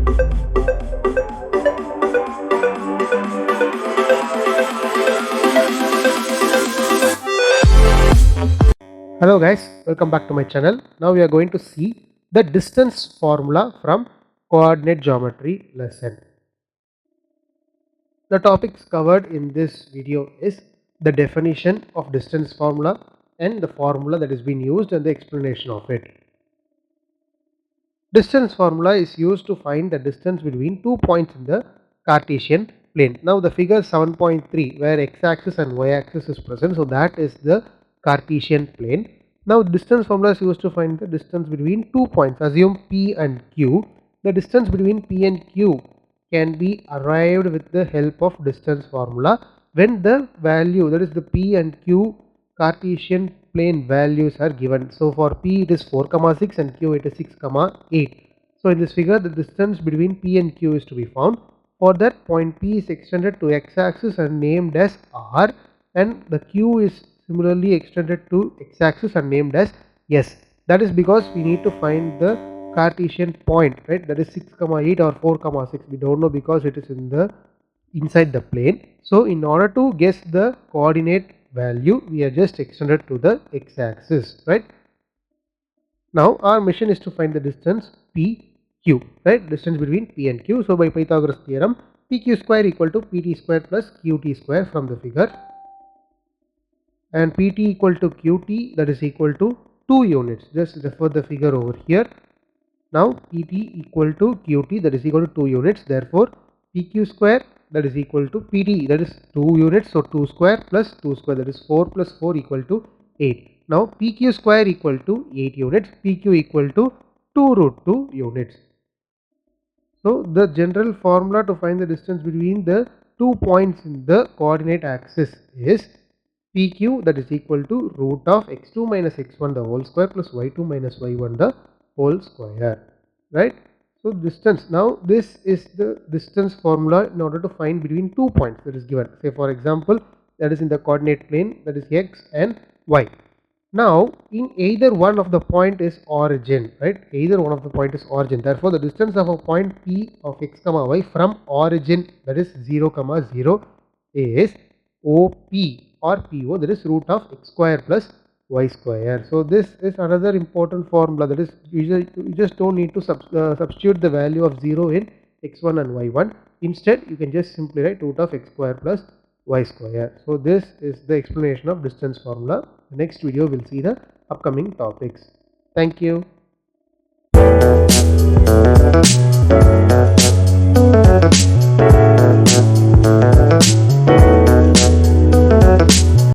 Hello guys, welcome back to my channel. Now we are going to see the distance formula from coordinate geometry lesson. The topics covered in this video is the definition of distance formula and the formula that is being used and the explanation of it. Distance formula is used to find the distance between 2 points in the Cartesian plane. Now the figure 7.3 where x-axis and y-axis is present, so that is the Cartesian plane. Now distance formula is used to find the distance between 2 points. Assume P and Q. The distance between P and Q can be arrived with the help of distance formula when the value, that is the P and Q Cartesian plane values are given. So for P it is 4,6 and Q it is 6,8. So in this figure the distance between P and Q is to be found. For that, point P is extended to x-axis and named as R, and the Q is similarly extended to x-axis and named as S. That is because we need to find the Cartesian point, right? That is 6,8 or 4,6. We don't know because it is in the inside the plane. So in order to guess the coordinate value, we are just extended to the x-axis, right? Now our mission is to find the distance PQ, right? Distance between P and Q. So by Pythagoras theorem, PQ square equal to PT square plus QT square from the figure, and PT equal to QT, that is equal to 2 units. Just refer the figure over here. Now PT equal to QT, that is equal to 2 units. Therefore PQ square, that is equal to PT, that is 2 units. So 2 square plus 2 square, that is 4 plus 4 equal to 8. Now PQ square equal to 8 units, PQ equal to 2 root 2 units. So the general formula to find the distance between the 2 points in the coordinate axis is PQ, that is equal to root of x2 minus x1 the whole square plus y2 minus y1 the whole square, right? So distance, now this is the distance formula in order to find between 2 points that is given. Say for example, that is in the coordinate plane, that is x and y. Now in either one of the point is origin, right? Either one of the point is origin. Therefore the distance of a point P of x comma y from origin, that is 0 comma 0, is OP or PO, that is root of x square plus y square. So this is another important formula, that is you just don't need to substitute the value of 0 in x1 and y1. Instead you can just simply write root of x square plus y square. So this is the explanation of distance formula. The next video will see the upcoming topics. Thank you.